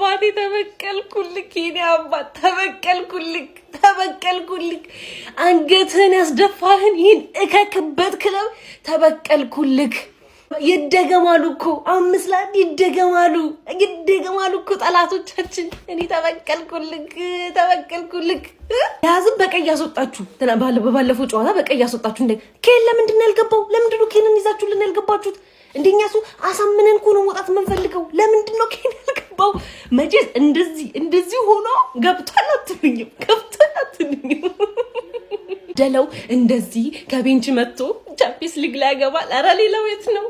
አባቴ ተበቀልኩልክ የኔ አባት ተበቀልኩልክ አንገትህን ያስደፋህን ይህን እከክበት ክለብ ተበቀልኩልክ ይደገማሉ እኮ አምስት ለአንድ ይደገማሉ እኮ ጠላቶቻችን እኔ ተበቀልኩልክ ያዝም በቀይ ያስወጣችሁ ባለፈው ጨዋታ በቀይ ያስወጣችሁ እንደ ኬን ለምንድን ነው ያልገባው ለምንድን ነው ኬንን ይዛችሁልን ያልገባችሁት እንደኛሱ አሳምነን እኮ ነው መውጣት የምንፈልገው ለምንድን ነው ኬን ያልገባው መቼስ እንደዚህ ሆኖ ገብቷል አትሉኝም ደለው እንደዚህ ከቤንች መጥቶ ቻምፒየንስ ሊግ ላይ ያገባል አረ ሌላው የት ነው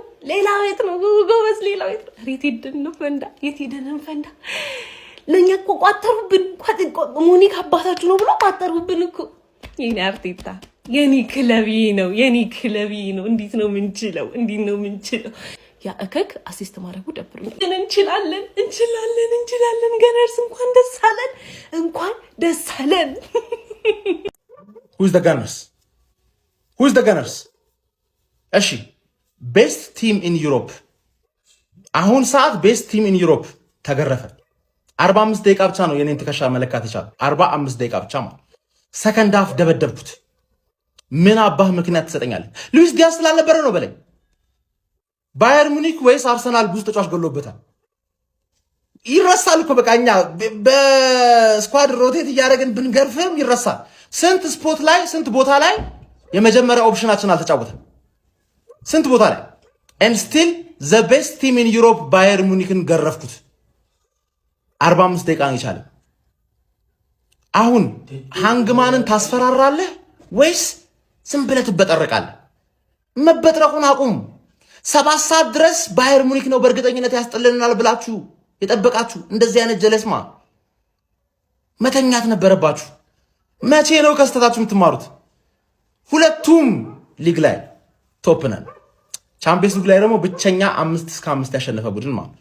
ጎበዝ ሌላው የት ነው ሬት ሄደን ፈንዳ ለኛ እኮ ቋጠሩብን ሙኒክ አባታችሁ ነው ብሎ ቋጠሩብን እኮ የኔ አርቴታ የኔ ክለቢ ነው እንዴት ነው ምንችለው ያ እከክ አሲስት ማድረጉ ደብሩኝ እንችላለን ገነርስ እንኳን ደስ አለን Who's the Gunners? እሺ ቤስት ቲም ኢን ዩሮፕ አሁን ሰዓት ቤስት ቲም ኢን ዩሮፕ ተገረፈ 45 ደቂቃ ብቻ ነው የኔን ትከሻ መለካት ይቻላል 45 ደቂቃ ብቻ ማለት ሰከንድ ሃፍ ደበደብኩት ምን አባህ ምክንያት ትሰጠኛለህ ሉዊስ ዲያዝ ስላልነበረ ነው በለኝ ባየር ሙኒክ ወይስ አርሰናል ብዙ ተጫዋች ገሎበታል ይረሳል እኮ በቃኛ በስኳድ ሮቴት እያደረግን ብንገርፍም ይረሳል ስንት ስፖት ላይ ስንት ቦታ ላይ የመጀመሪያ ኦፕሽናችን አልተጫወተም ስንት ቦታ ላይ and still the best team in Europe ባየር ሙኒክን ገረፍኩት 45 ደቂቃ ነው ይቻላል አሁን ሃንግማንን ታስፈራራለህ ወይስ ዝም ብለህ ትበጠረቃለህ መበጥረቁን አቁም 7 ሰዓት ድረስ ባየር ሙኒክ ነው በእርግጠኝነት ያስጠልልናል ብላችሁ የጠበቃችሁ እንደዚህ አይነት ጀለስማ መተኛት ነበረባችሁ መቼ ነው ከስተታችሁ የምትማሩት ሁለቱም ሊግ ላይ ቶፕ ነን ቻምፒየንስ ሊግ ላይ ደግሞ ብቸኛ 5-5 ያሸነፈ ቡድን ማለት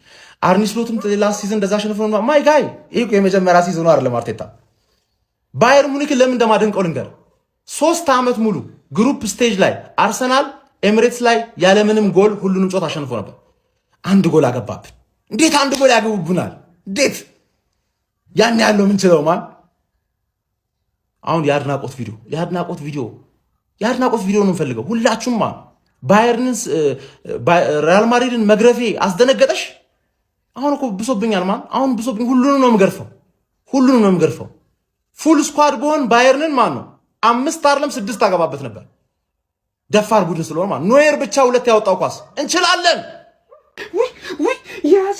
አርኒ ስሎትም ላስት ሲዝን እንደዛ አሸነፈው ነው ማይ ጋይ ይሄ የመጀመሪያ ሲዝኑ አይደለም አርቴታ ባየር ሙኒክ ለምን እንደማደንቀው ልንገር 3 ዓመት ሙሉ ግሩፕ ስቴጅ ላይ አርሰናል ኤሚሬትስ ላይ ያለምንም ጎል ሁሉንም ጨዋታ አሸንፎ ነበር አንድ ጎል አገባብን እንዴት አንድ ጎል ያገቡብናል እንዴት ያን ያለው ምን ችለው ማን አሁን የአድናቆት ቪዲዮ ነው ፈልገው ሁላችሁም ማን ባየርንስ ሪያል ማድሪድን መግረፌ አስደነገጠሽ አሁን እኮ ብሶብኛል ማን አሁን ብሶብኝ ሁሉንም ነው የምገርፈው ፉል ስኳድ በሆን ባየርንን ማን ነው 5 አይደለም 6 አገባበት ነበር ደፋር ቡድን ስለሆነ ማን ኖየር ብቻ 2 ያወጣው ኳስ እንችላለን ወይ ያዝ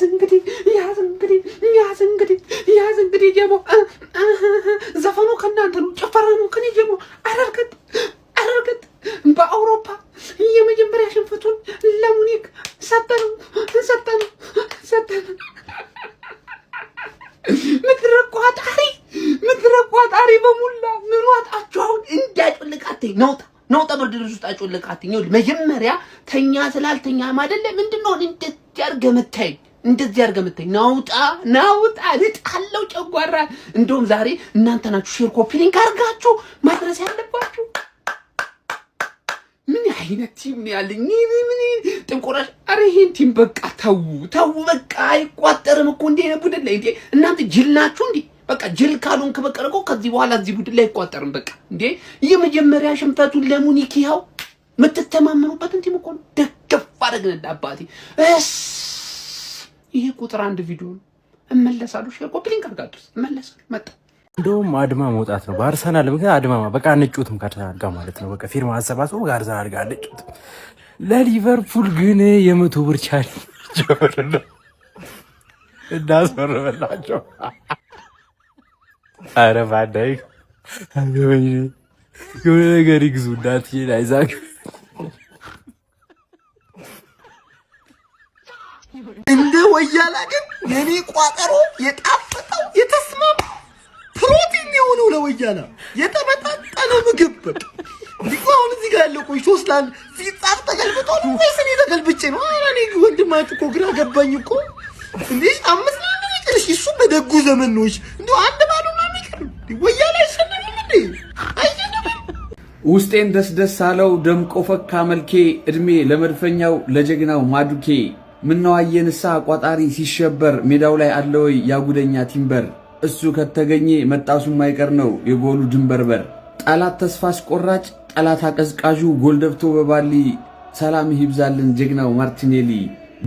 እንግዲህ ጀሞ ዘፈኑ ከናንተ ነው ጨፈራኑ ከኔ ጀሞ አረርገጥ በአውሮፓ የመጀመሪያ ሽንፈቱን ለሙኒክ ሰጠነው ምድረ ቋጣሪ በሙላ ምን ዋጣችሁ አሁን እንዳጭልቃተኝ ነው ተበርድ ልጅ ውስጥ አጭልቃተኝ ነው መጀመሪያ ተኛ ስላልተኛ አይደለ ምንድነው እንደዚህ ያርገምተኝ ናውጣ ልጣለው ጨጓራ እንደውም ዛሬ እናንተ ናችሁ ሼር ኮፒ ሊንክ አርጋችሁ ማድረስ ያለባችሁ ምን አይነት ቲም ያለኝ ምን ጥንቆራሽ አረ ይሄን ቲም በቃ ተው በቃ አይቋጠርም እኮ እንዴ ቡድን ላይ እንዴ እናንተ ጅል ናችሁ እንዴ በቃ ጅል ካሉን ከበቀረቆ ከዚህ በኋላ እዚህ ቡድን ላይ አይቋጠርም በቃ እንዴ የመጀመሪያ ሽንፈቱን ለሙኒክ ይኸው ምትተማመኑበትን ቲም እኮ ደገፍ አደረግን አባቴ ይሄ ቁጥር 1 ቪዲዮ እመለሳለሁ ሼር ኮፒ ሊንክ አርጋችሁ እመለሳለሁ መጣ እንደውም አድማ መውጣት ነው በአርሰናል ምክንያት አድማ በቃ አንጩትም ከአርሰናል ጋር ማለት ነው በቃ ፊርማ አሰባስቦ ከአርሰናል ጋር አንጩት ለሊቨርፑል ግን የ100 ብር ቻሌንጅ እንዳስፈረመላቸው አረ ባዳይ የሆነ ነገር ይግዙ እንዳትሄድ አይዛክ እንደ ወያላ ግን የኔ ቋጠሮ የጣፈጠው የተስማማ ፕሮቲን የሆነው ለወያላ የተመጣጠነ ምግብ በቃ ዲቆን እዚህ ጋር ያለው ቆይ 3 ላል ሲጻፍ ተገልብጦ ነው ወይስ እኔ ተገልብጬ ነው አራኔ ወንድማት እኮ ግራ ገባኝ እኮ እንዴ 5 ላል ነው እሱ በደጉ ዘመን ነው እንደው አንድ ባሉ ነው የሚቀር ወያላ ይሰነም እንዴ አይደለም ውስጤን ደስ አለው ደምቆ ፈካ መልኬ እድሜ ለመድፈኛው ለጀግናው ማዱኬ ምነው አየንሳ ቋጣሪ ሲሸበር ሜዳው ላይ አለ ወይ ያጉደኛ ቲምበር እሱ ከተገኘ መጣሱ ማይቀር ነው የጎሉ ድንበርበር ጠላት ተስፋ አስቆራጭ ጠላት አቀዝቃዡ ጎል ደብቶ በባሊ ሰላም ይብዛልን ጀግናው ማርቲኔሊ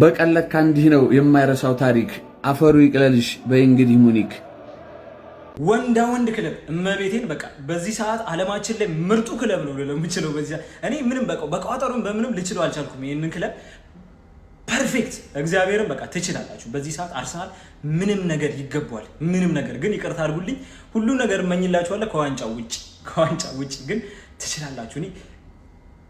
በቀለካ እንዲህ ነው የማይረሳው ታሪክ አፈሩ ይቅለልሽ በእንግዲህ ሙኒክ ወንዳ ወንድ ክለብ እመቤቴን በቃ በዚህ ሰዓት ዓለማችን ላይ ምርጡ ክለብ ነው ለምችለው በዚህ እኔ ምንም በቋጠሩን በምንም ልችለው አልቻልኩም ይሄንን ክለብ ፐርፌክት እግዚአብሔርን በቃ ትችላላችሁ በዚህ ሰዓት አርሰናል ምንም ነገር ይገባዋል ምንም ነገር ግን ይቅርታ አድርጉልኝ ሁሉ ነገር እመኝላችኋለሁ ከዋንጫ ውጪ ግን ትችላላችሁ እኔ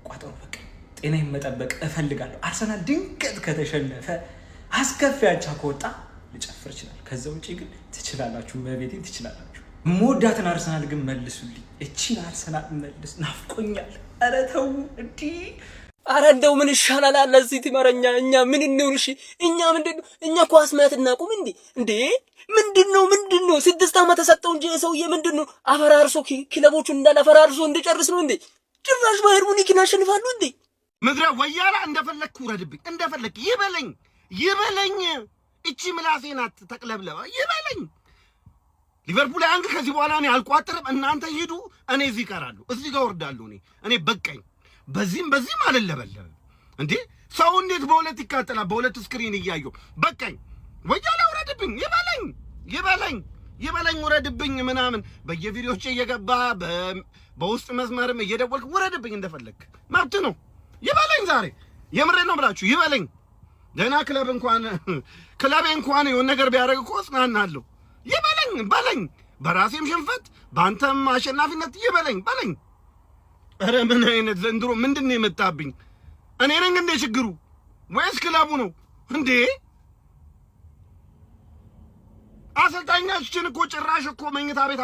ቋጠሩ በቃ ጤናዬን መጠበቅ እፈልጋለሁ አርሰናል ድንገት ከተሸነፈ አስከፊያቻ ከወጣ ልጨፍር ይችላል ከዛ ውጪ ግን ትችላላችሁ መቤቴን ትችላላችሁ ሞዳትን አርሰናል ግን መልሱልኝ እቺን አርሰናል መልስ ናፍቆኛል ኧረ ተው እንዴ አረ እንደው ምን ይሻላል አለ እዚህ ትመረኛ እኛ ምን እንውል እሺ እኛ ምንድነው እኛ ኳስ ማየት እናቁም እንዴ ምንድነው 6 ዓመት ተሰጠው እንጂ ሰውዬ ምንድነው አፈራርሶ ክለቦቹን እንዳላፈራርሶ እንዲጨርስ ነው እንዴ ጭራሽ ባየር ሙኒክን አሸንፋሉ እንዴ ምድረ ወያላ እንደፈለክ ውረድብኝ እንደፈለክ ይበለኝ እቺ ምላሴ ናት ተቅለብለባ ይበለኝ ሊቨርፑል አንግ ከዚህ በኋላ እኔ አልቋጥርም እናንተ ሂዱ እኔ እዚህ እቀራለሁ እዚህ ጋር ወርዳለሁ እኔ በቃኝ በዚህም አልለበለበም እንዴ ሰው እንዴት በሁለት ይካተላል በሁለት ስክሪን እያየሁ በቃኝ ወያላ ውረድብኝ ይበለኝ ውረድብኝ ምናምን በየቪዲዮቼ እየገባ በውስጥ መስመርም እየደወልክ ውረድብኝ እንደፈለክ መብት ነው ይበለኝ ዛሬ የምሬ ነው ብላችሁ ይበለኝ ደና ክለብ እንኳን የሆነ ነገር ቢያደርግ እኮ ጽናናለሁ በለኝ በራሴም ሽንፈት ባንተም አሸናፊነት በለኝ ኧረ ምን አይነት ዘንድሮ ምንድን ነው የመጣብኝ እኔ ነኝ እንደ ችግሩ ወይስ ክለቡ ነው እንዴ አሰልጣኛችን እኮ ጭራሽ እኮ መኝታ ቤት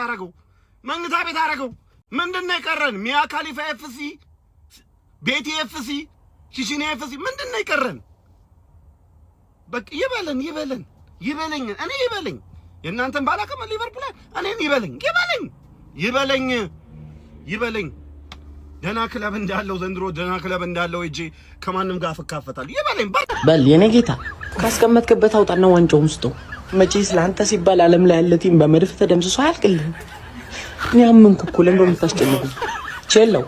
አረገው ምንድን ነው የቀረን ሚያ ካሊፋ ኤፍሲ ቤቲ ኤፍሲ ሺሺኔ ኤፍሲ ምንድን ነው የቀረን በቃ ይበለኝ እኔ የእናንተን ባላከመ ሊቨርፑል እኔን ይበለኝ ደና ክለብ እንዳለው ዘንድሮ ደና ክለብ እንዳለው እጄ ከማንም ጋር ፈካፈታለሁ ይበለኝ በል የኔ ጌታ ካስቀመጥክበት አውጣና ዋንጫውን ስጠው መቼስ ለአንተ ሲባል ዓለም ላይ ያለ ቲም በመድፍ ተደምስሶ አያልቅልህም እኔ አመንክ እኮ ለምን የምታስጨንቁ ቼለው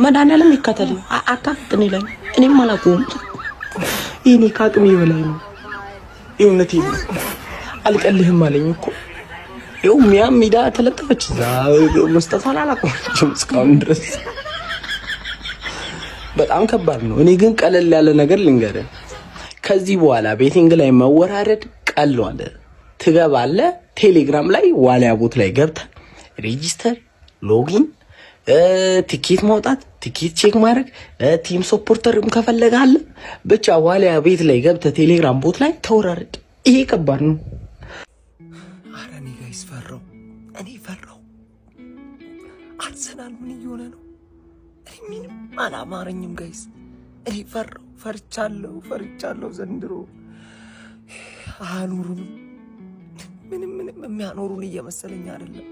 መድኃኒዓለም ይከተልኝ አታፍጥን ይለኝ እኔም አላውቀውም ይሄኔ ከአቅሜ በላይ ነው እውነቴን አልቀልህም አለኝ እኮ ይኸው ሚያም ሜዳ ተለጠፈች እዛ መስጠቷን አላቆመችም እስካሁን ድረስ በጣም ከባድ ነው እኔ ግን ቀለል ያለ ነገር ልንገርህ ከዚህ በኋላ ቤቲንግ ላይ መወራረድ ቀሏል ትገባለህ ቴሌግራም ላይ ዋሊያ ቦት ላይ ገብተህ ሬጂስተር ሎጊን ቲኬት ማውጣት ቲኬት ቼክ ማድረግ ቲም ሰፖርተርም ከፈለጋለ ብቻ ዋሊያ ቤት ላይ ገብተህ ቴሌግራም ቦት ላይ ተወራረድ ይሄ ከባድ ነው አረ እኔ ጋይስ ፈራው አርሰናል ምን እየሆነ ነው እኔ ምንም አላማረኝም ጋይስ እኔ ፈርቻለሁ ዘንድሮ አኑሩን ምንም የሚያኖሩን እየመሰለኝ አይደለም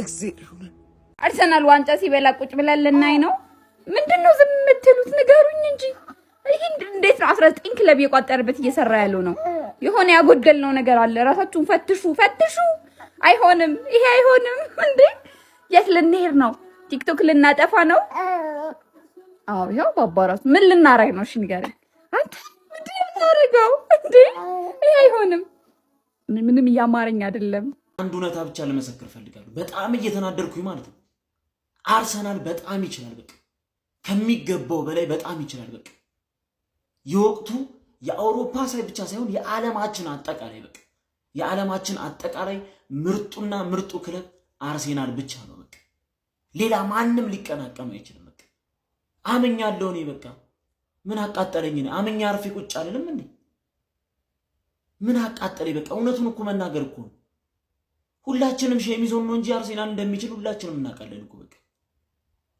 እግዚአብሔር አርሰናል ዋንጫ ሲበላ ቁጭ ብለን ልናይ ነው ምንድነው ዝም የምትሉት ንገሩኝ እንጂ ይሄ እንዴት ነው 19 ክለብ የቋጠረበት እየሰራ ያለው ነው የሆነ ያጎደልነው ነገር አለ ራሳችሁን ፈትሹ አይሆንም ይሄ አይሆንም እንዴ የት ልንሄድ ነው ቲክቶክ ልናጠፋ ነው አዎ ይሄው ባባራስ ምን ልናረግ ነው እሺ ንገረኝ አንተ ምን ልናረጋው እንዴ ይሄ አይሆንም ምንም ያማረኝ አይደለም አንድ እውነታ ብቻ ለመሰከር ፈልጋለሁ በጣም እየተናደርኩኝ ማለት ነው አርሰናል በጣም ይችላል በቃ ከሚገባው በላይ በጣም ይችላል በቃ የወቅቱ የአውሮፓ ሳይ ብቻ ሳይሆን የዓለማችን አጠቃላይ ምርጡና ምርጡ ክለብ አርሰናል ብቻ ነው በቃ ሌላ ማንም ሊቀናቀም አይችልም በቃ አመኛለሁ እኔ በቃ ምን አቃጠለኝ እኔ አመኛ አርፌ ቁጭ አልልም እንዴ ምን አቃጠለኝ በቃ እውነቱን እኮ መናገር እኮ ሁላችንም ሸሚዞን ነው እንጂ አርሰናል እንደሚችል ሁላችንም እናውቃለን እኮ በቃ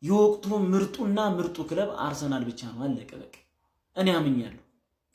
የወቅቱ ምርጡና ምርጡ ክለብ አርሰናል ብቻ ነው አለቀ በቃ እኔ አመኛለሁ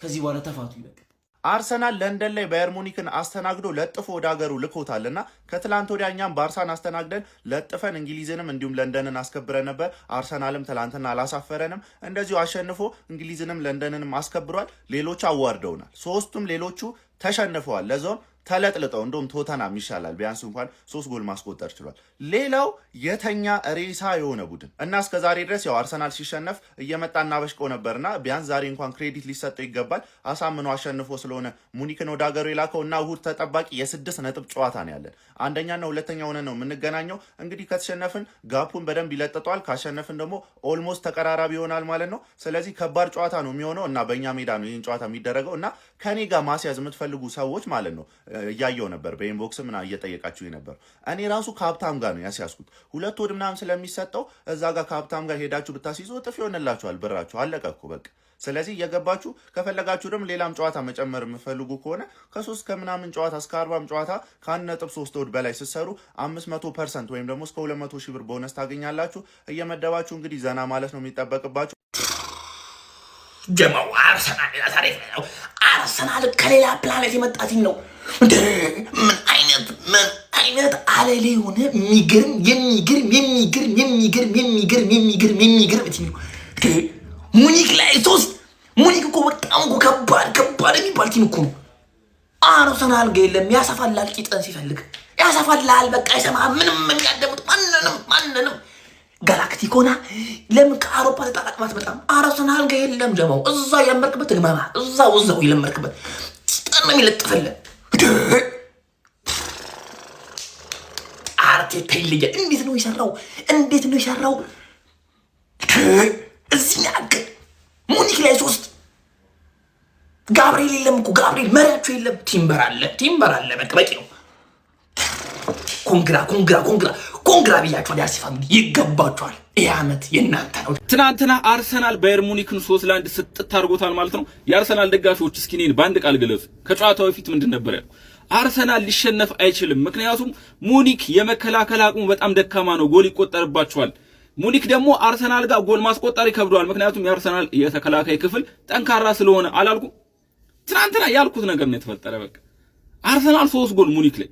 ከዚህ በኋላ ተፋቱ ይበቃ አርሰናል ለንደን ላይ ባየር ሙኒክን አስተናግዶ ለጥፎ ወደ ሀገሩ ልኮታልና ከትላንት ወዲያ እኛም ባርሳን አስተናግደን ለጥፈን እንግሊዝንም እንዲሁም ለንደንን አስከብረን ነበር። አርሰናልም ትላንትና አላሳፈረንም፣ እንደዚሁ አሸንፎ እንግሊዝንም ለንደንንም አስከብሯል። ሌሎቹ አዋርደውናል። ሶስቱም ሌሎቹ ተሸንፈዋል። ለዛውም ተለጥልጠው እንደውም ቶተናም ይሻላል፣ ቢያንስ እንኳን 3 ጎል ማስቆጠር ችሏል። ሌላው የተኛ ሬሳ የሆነ ቡድን እና እስከዛሬ ድረስ ያው አርሰናል ሲሸነፍ እየመጣ እናበሽቀው ነበርና ቢያንስ ዛሬ እንኳን ክሬዲት ሊሰጠው ይገባል። አሳምኖ አሸንፎ ስለሆነ ሙኒክን ወደ ሀገሩ የላከው እና እሁድ ተጠባቂ የ6 ነጥብ ጨዋታ ነው ያለን። አንደኛና ሁለተኛ ሆነን ነው የምንገናኘው። እንግዲህ ከተሸነፍን ጋፑን በደንብ ይለጥጠዋል፣ ካሸነፍን ደግሞ ኦልሞስት ተቀራራቢ ይሆናል ማለት ነው። ስለዚህ ከባድ ጨዋታ ነው የሚሆነው እና በእኛ ሜዳ ነው ይህን ጨዋታ የሚደረገው እና ከኔ ጋር ማስያዝ የምትፈልጉ ሰዎች ማለት ነው እያየው ነበር በኢንቦክስ ምናምን እየጠየቃችሁ ነበር። እኔ ራሱ ከሀብታም ጋር ነው ያስያዝኩት። 2 ወድ ምናምን ስለሚሰጠው እዛ ጋር ከሀብታም ጋር ሄዳችሁ ብታስይዙ እጥፍ ይሆንላችኋል ብራችሁ። አለቀ እኮ በቃ። ስለዚህ እየገባችሁ ከፈለጋችሁ ደግሞ ሌላም ጨዋታ መጨመር የምፈልጉ ከሆነ ከ3 ከምናምን ጨዋታ እስከ 40 ጨዋታ ከ1.3 ወድ በላይ ስትሰሩ 500% ወይም ደግሞ እስከ 200 ሺህ ብር ቦነስ ታገኛላችሁ። እየመደባችሁ እንግዲህ ዘና ማለት ነው የሚጠበቅባችሁ። ጀማው አርሰናል ከሌላ ፕላኔት የመጣ ቲም ነው። ምን አይነት አለሌ የሆነ የሚገርም ቲም ነው። ሙኒክ ላይ 3 ሙኒክ እኮ በጣም እኮ ከባድ የሚባል ቲም እኮ ነው። አርሰናል ግን የለም ያሰፋላል፣ ቂጥን ሲፈልግ ያሰፋላል። በቃ ይሰማ ምንም የሚያደምጥ ማንንም ጋላክቲኮና ለምን ከአውሮፓ ተጣጣቅማት በጣም አርሰናል ጋር የለም ጀማው። እዛ የለመርክበት ግማማ እዛው የለመርክበት ስጠን ነው የሚለጥፍልህ። አርቴታ ይለያል። እንዴት ነው የሰራው? እዚህ ያገ ሙኒክ ላይ 3 ጋብሪኤል የለም እኮ ጋብሪኤል መሪያቸው የለም። ቲምበር አለ በቂ ነው። ኮንግራ ብያቸዋል። ያሲ ፋሚሊ ይገባቸዋል። ይህ ዓመት የእናንተ ነው። ትናንትና አርሰናል ባየር ሙኒክን 3-1 ስጥት አድርጎታል ማለት ነው። የአርሰናል ደጋፊዎች እስኪ እኔን በአንድ ቃል ገለጹ። ከጨዋታው በፊት ምንድን ነበር ያለው? አርሰናል ሊሸነፍ አይችልም፣ ምክንያቱም ሙኒክ የመከላከል አቅሙ በጣም ደካማ ነው፣ ጎል ይቆጠርባቸዋል። ሙኒክ ደግሞ አርሰናል ጋር ጎል ማስቆጠር ይከብደዋል፣ ምክንያቱም የአርሰናል የተከላካይ ክፍል ጠንካራ ስለሆነ አላልኩ? ትናንትና ያልኩት ነገር ነው የተፈጠረ። በቃ አርሰናል 3 ጎል ሙኒክ ላይ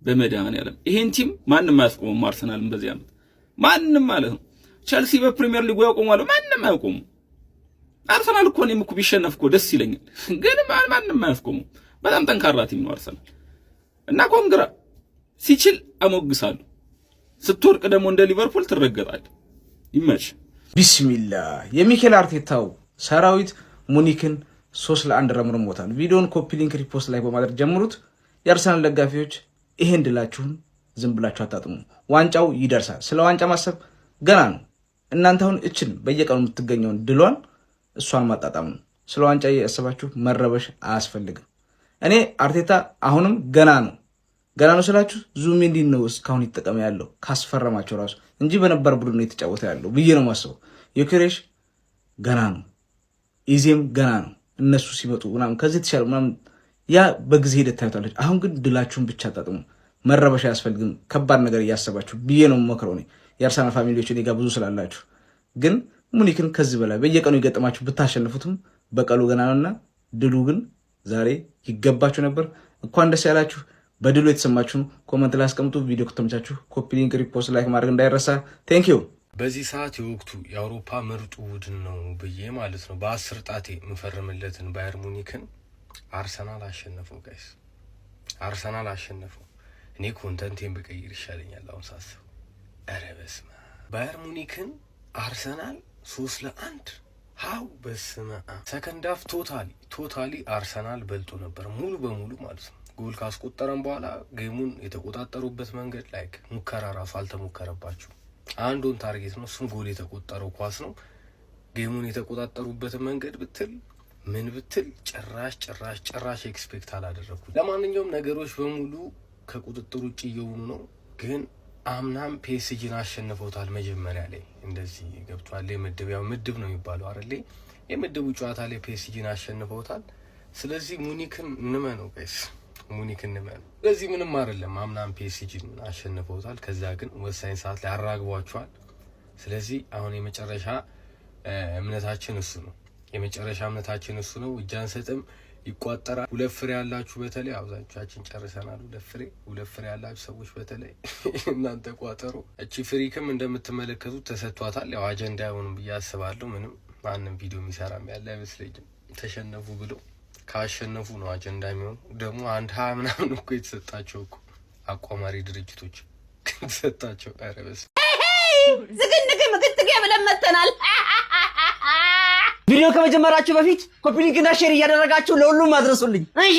በመድኃኒዓለም ይሄን ቲም ማንም አያስቆመም። አርሰናልን በዚህ ዓመት ማንም ማለት ነው። ቸልሲ በፕሪሚየር ሊጉ ያቆማሉ፣ ማንም አያቆሙ። አርሰናል እኮ እኔም እኮ ቢሸነፍ እኮ ደስ ይለኛል፣ ግን ማንም አያስቆሙ። በጣም ጠንካራ ቲም ነው አርሰናል እና ኮንግራ ሲችል አሞግሳሉ፣ ስትወርቅ ደግሞ እንደ ሊቨርፑል ትረገጣል። ይመች ቢስሚላህ። የሚኬል አርቴታው ሰራዊት ሙኒክን 3-1 ረምርሞታል። ቪዲዮን ኮፒ ሊንክ ሪፖስት ላይ በማድረግ ጀምሩት። የአርሰናል ደጋፊዎች ይሄን ድላችሁን ዝም ብላችሁ አታጥሙ። ዋንጫው ይደርሳል። ስለ ዋንጫ ማሰብ ገና ነው። እናንተ አሁን እችን በየቀኑ የምትገኘውን ድሏን እሷን ማጣጣም ነው። ስለ ዋንጫ ያሰባችሁ መረበሽ አያስፈልግም። እኔ አርቴታ አሁንም ገና ነው ስላችሁ ዙቢሜንዲ ነው እስካሁን ይጠቀም ያለው ካስፈረማቸው ራሱ እንጂ በነበር ቡድን ነው የተጫወተ ያለው ብዬ ነው ማስበው። ዮኬሬሽ ገና ነው፣ ኢዜም ገና ነው። እነሱ ሲመጡ ምናምን ከዚህ የተሻለ ምናምን ያ በጊዜ ሂደት ታዩታለች። አሁን ግን ድላችሁን ብቻ አጣጥሙ። መረበሻ አያስፈልግም። ከባድ ነገር እያሰባችሁ ብዬ ነው የምመክረው። የአርሰናል ፋሚሊዎች እኔ ጋር ብዙ ስላላችሁ፣ ግን ሙኒክን ከዚህ በላይ በየቀኑ ይገጥማችሁ ብታሸንፉትም በቀሉ ገና ነውና ድሉ ግን ዛሬ ይገባችሁ ነበር። እንኳን ደስ ያላችሁ። በድሉ የተሰማችሁን ኮመንት ላይ አስቀምጡ። ቪዲዮ ከተመቻችሁ ኮፒ ሊንክ፣ ሪፖስት፣ ላይክ ማድረግ እንዳይረሳ። ቴንክ ዩ። በዚህ ሰዓት የወቅቱ የአውሮፓ ምርጡ ቡድን ነው ብዬ ማለት ነው በ10 ጣቴ የምፈርምለትን ባየር ሙኒክን አርሰናል አሸነፈው። ጋይስ አርሰናል አሸነፈው። እኔ ኮንተንቴን በቀይር ይሻለኛል አሁን ሳስብ። ኧረ በስመ አብ ባየር ሙኒክን አርሰናል 3-1 ሃው በስመ አብ። ሰከንድ ሃፍ ቶታሊ አርሰናል በልጦ ነበር ሙሉ በሙሉ ማለት ነው። ጎል ካስቆጠረም በኋላ ጌሙን የተቆጣጠሩበት መንገድ ላይክ ሙከራ ራሱ አልተሞከረባቸው። አንዱን ታርጌት ነው፣ እሱም ጎል የተቆጠረው ኳስ ነው። ጌሙን የተቆጣጠሩበት መንገድ ብትል ምን ብትል ጭራሽ ኤክስፔክት አላደረኩኝ። ለማንኛውም ነገሮች በሙሉ ከቁጥጥር ውጭ እየሆኑ ነው። ግን አምናም ፒኤስጂን አሸንፈውታል። መጀመሪያ ላይ እንደዚህ ገብቷል። ምድብ ነው የሚባለው አይደል? የምድቡ ጨዋታ ላይ ፒኤስጂን አሸንፈውታል። ስለዚህ ሙኒክን እንመነው ጋይስ፣ ሙኒክን እንመነው። ስለዚህ ምንም አይደለም። አምናም ፒኤስጂን አሸንፈውታል። ከዛ ግን ወሳኝ ሰዓት ላይ አራግቧቸዋል። ስለዚህ አሁን የመጨረሻ እምነታችን እሱ ነው። እጅ አንሰጥም። ይቋጠራል። 2 ፍሬ ያላችሁ በተለይ አብዛኞቻችን ጨርሰናል። 2 ፍሬ ያላችሁ ሰዎች በተለይ እናንተ ቋጠሩ። እቺ ፍሪክም እንደምትመለከቱት ተሰጥቷታል። ያው አጀንዳ አይሆንም ብዬ አስባለሁ። ምንም ማንም ቪዲዮ የሚሰራም ያለ አይመስለኝም። ተሸነፉ ብሎ ካሸነፉ ነው አጀንዳ የሚሆኑ። ደግሞ 1 ምናምን እኮ የተሰጣቸው እኮ አቋማሪ ድርጅቶች ተሰጣቸው። ኧረ በስመ ዝግንግ ምግጥግ ብለን መተናል። ቪዲዮ ከመጀመራችሁ በፊት ኮፒ ሊንክ እና ሼር እያደረጋችሁ ለሁሉም አድርሱልኝ። እሺ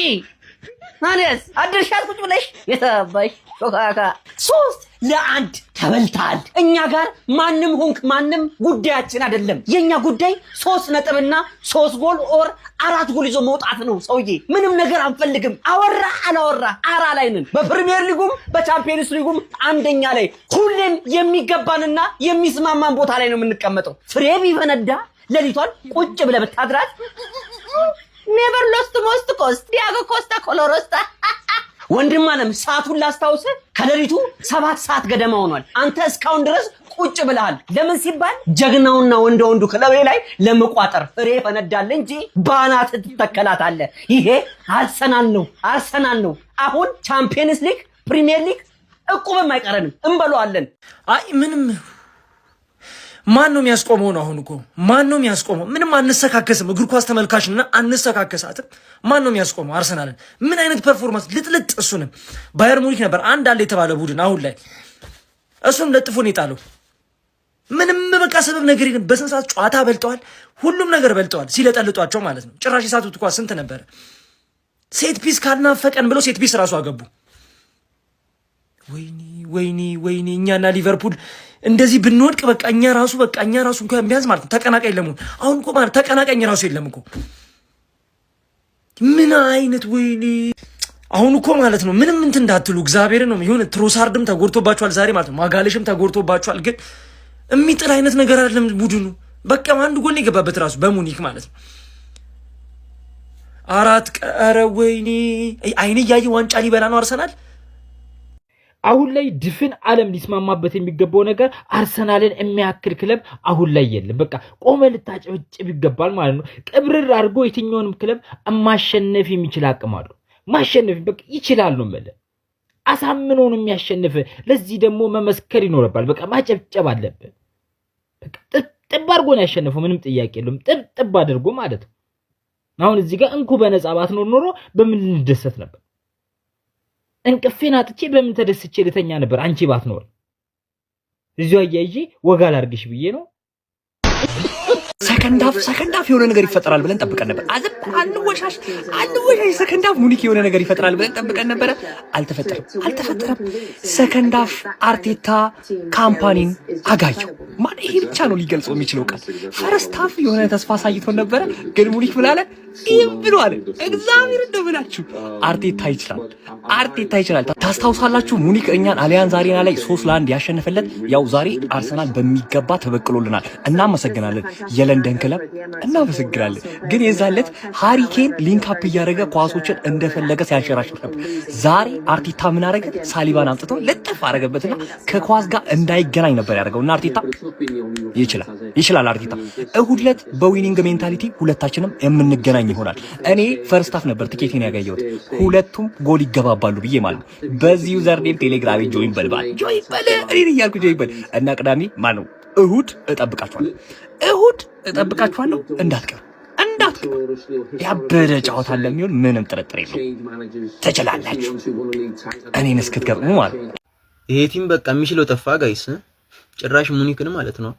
ማንስ አድርሻት ቁጭ ብለሽ የተባሽ ሾካካ 3-1 ተበልታል። እኛ ጋር ማንም ሆንክ ማንም ጉዳያችን አይደለም። የኛ ጉዳይ 3 ነጥብና 3 ጎል ኦር 4 ጎል ይዞ መውጣት ነው። ሰውዬ ምንም ነገር አንፈልግም። አወራ አላወራ አራ ላይ ነን። በፕሪሚየር ሊጉም በቻምፒየንስ ሊጉም አንደኛ ላይ ሁሌም የሚገባንና የሚስማማን ቦታ ላይ ነው የምንቀመጠው። ፍሬ ቢፈነዳ ለሊቷን ቁጭ ብለህ ብታድራት never lost most cost ዲያጎ ኮስታ ኮሎሮስታ ወንድም አለም ሰዓቱን ላስታውስህ ከሌሊቱ 7 ሰዓት ገደማ ሆኗል። አንተ እስካሁን ድረስ ቁጭ ብለሃል። ለምን ሲባል ጀግናውና ወንዱ ክለብ ላይ ለመቋጠር ፍሬ ፈነዳል እንጂ ባናት ትተከላታለህ። ይሄ አርሰናል ነው። አሁን ቻምፒየንስ ሊግ ፕሪሚየር ሊግ እቁብም አይቀረንም እንበለዋለን። አይ ምንም ማን ነው የሚያስቆመው ነው? አሁን እኮ ማን ነው የሚያስቆመው? ምንም አንሰካከስም። እግር ኳስ ተመልካችና አንሰካከሳትም። ማን ነው የሚያስቆመው? አርሰናልን ምን አይነት ፐርፎርማንስ ልጥልጥ። እሱንም ባየር ሙኒክ ነበር አንድ አለ የተባለ ቡድን አሁን ላይ እሱም ለጥፎ ነው የጣለው። ምንም በቃ ሰበብ ነገር የለም። በስንት ሰዓት ጨዋታ በልጠዋል፣ ሁሉም ነገር በልጠዋል። ሲለጠልጧቸው ማለት ነው። ጭራሽ የሳቱት ኳስ ስንት ነበረ? ሴት ፒስ ካልናፈቀን ብለው ሴት ፒስ ራሱ አገቡ። ወይኔ እኛና ሊቨርፑል እንደዚህ ብንወድቅ በቃ እኛ ራሱ እንኳን ቢያንስ ማለት ነው ተቀናቃኝ ለመሆን አሁን እኮ ማለት ተቀናቃኝ ራሱ የለም እኮ። ምን አይነት ወይኔ አሁን እኮ ማለት ነው ምንም እንትን እንዳትሉ እግዚአብሔርን ነው። ይሁን ትሮሳርድም ተጎድቶባቸዋል ዛሬ ማለት ነው። ማጋለሽም ተጎድቶባቸዋል። ግን የሚጥል አይነት ነገር አይደለም ቡድኑ። በቃ አንድ ጎል የገባበት ራሱ በሙኒክ ማለት ነው 4 ቀረ። ወይኔ አይኔ ያየ ዋንጫ ሊበላ ነው አርሰናል። አሁን ላይ ድፍን ዓለም ሊስማማበት የሚገባው ነገር አርሰናልን የሚያክል ክለብ አሁን ላይ የለም። በቃ ቆመ ልታጨበጭብ ይገባል ማለት ነው። ቅብርር አድርጎ የትኛውንም ክለብ ማሸነፍ የሚችል አቅም አለው። ማሸነፍ በቃ ይችላል ነው ማለት አሳምኖ ነው የሚያሸንፍ። ለዚህ ደግሞ መመስከር ይኖርባል። በቃ ማጨብጨብ አለበት። በቃ ጥብ አድርጎ ነው ያሸነፈው። ምንም ጥያቄ የለውም። ጥብ አድርጎ ማለት ነው። አሁን እዚህ ጋር እንኩ በነፃ ባትኖር ኖሮ በምን ልንደሰት ነበር? እንቅፌን አጥቼ በምን ተደስቼ ልተኛ ነበር? አንቺ ባትኖር እዚሁ አያይዤ ወጋ ላርግሽ ብዬ ነው። ሰከንድ ሀፍ የሆነ ነገር ይፈጠራል ብለን ጠብቀን ነበር። አንወሻሽ ሰከንድ ሀፍ ሙኒክ የሆነ ነገር ይፈጠራል ብለን ጠብቀን ነበረ። አልተፈጠረም። ሰከንድ ሀፍ አርቴታ ካምፓኒን አጋየው። ማን ይሄ ብቻ ነው ሊገልጸው የሚችለው ቃል። ፈርስት ሀፍ የሆነ ተስፋ አሳይቶን ነበረ፣ ግን ሙኒክ ምን አለ? ይህም ብሎ አለ። እግዚአብሔር እንደምላችሁ አርቴታ ይችላል። ታስታውሳላችሁ ሙኒክ እኛን አሊያንዝ አሬና ላይ 3-1 ያሸነፈለት ያው ዛሬ አርሰናል በሚገባ ተበቅሎልናል። እናመሰግናለን የለንደን ክለብ እናመሰግናለን። ግን የዛለት ሃሪኬን ሊንክ አፕ እያደረገ ኳሶችን እንደፈለገ ሲያሸራሽር ነበር። ዛሬ አርቴታ ምን አደረገ? ሳሊባን አምጥቶ ለጥፍ አደረገበትና ከኳስ ጋር እንዳይገናኝ ነበር ያደረገው። እና አርቴታ ይችላል። አርቴታ እሁድ ዕለት በዊኒንግ ሜንታሊቲ ሁለታችንም የምንገናኝ ይሆናል። እኔ ፈርስት ሃፍ ነበር ትኬቴን ያገኘሁት ሁለቱም ጎል ይገባባሉ ብዬ ማለት ነው። በዚህ ዩዘር ኔም ቴሌግራም ጆይን በል እኔ እያልኩ ጆይን በል እና ቅዳሜ ማነው እሁድ እጠብቃችኋለሁ። እንዳትቀሩ ያበደ ጨዋታ ለሚሆን ምንም ጥርጥር የለውም። ትችላላችሁ እኔን እስክትገጥሙ ማለት ነው። ይሄ ቲም በቃ የሚችለው ጠፋ ጋይስ። ጭራሽ ሙኒክን ማለት ነው።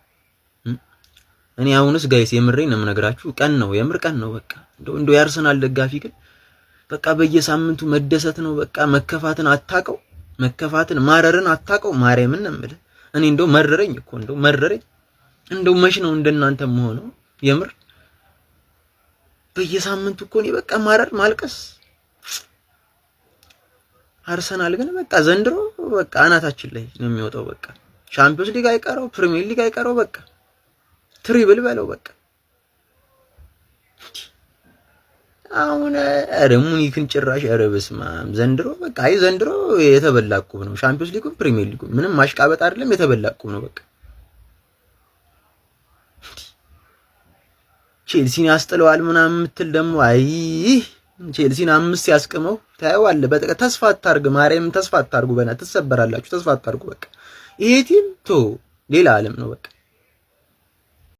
እኔ አሁንስ ጋይስ የምሬን ነው የምነግራችሁ፣ የምር ቀን ነው። በቃ እንደው የአርሰናል ደጋፊ ግን በቃ በየሳምንቱ መደሰት ነው። በቃ መከፋትን ማረርን አታውቀው። ማርያምን ነው የምልህ። እኔ እንደው መረረኝ እኮ እንደው መች ነው እንደናንተ መሆነው? የምር በየሳምንቱ እኮ እኔ በቃ ማረር ማልቀስ። አርሰናል ግን በቃ ዘንድሮ በቃ አናታችን ላይ ነው የሚወጣው። በቃ ሻምፒዮንስ ሊግ አይቀረው፣ ፕሪሚየር ሊግ አይቀረው፣ በቃ ትሪብል በለው በቃ። አሁን ሙኒክን ጭራሽ በስመ አብ ዘንድሮ በቃ ዘንድሮ የተበላ ዕቁብ ነው። ሻምፒዮንስ ሊጉም ፕሪሚየር ሊጉም ምንም ማሽቃበጥ አይደለም፣ የተበላ ዕቁብ ነው በቃ። ቼልሲን ያስጥለዋል ምናምን የምትል ደግሞ ቼልሲን 5 ያስቀመው ታየዋለህ። በቃ ተስፋ አታርግ፣ ማርያም ተስፋ አታርጉ፣ በእናትህ ትሰበራላችሁ። ተስፋ አታርጉ። በቃ ይሄ ቲም ሌላ ዓለም ነው በቃ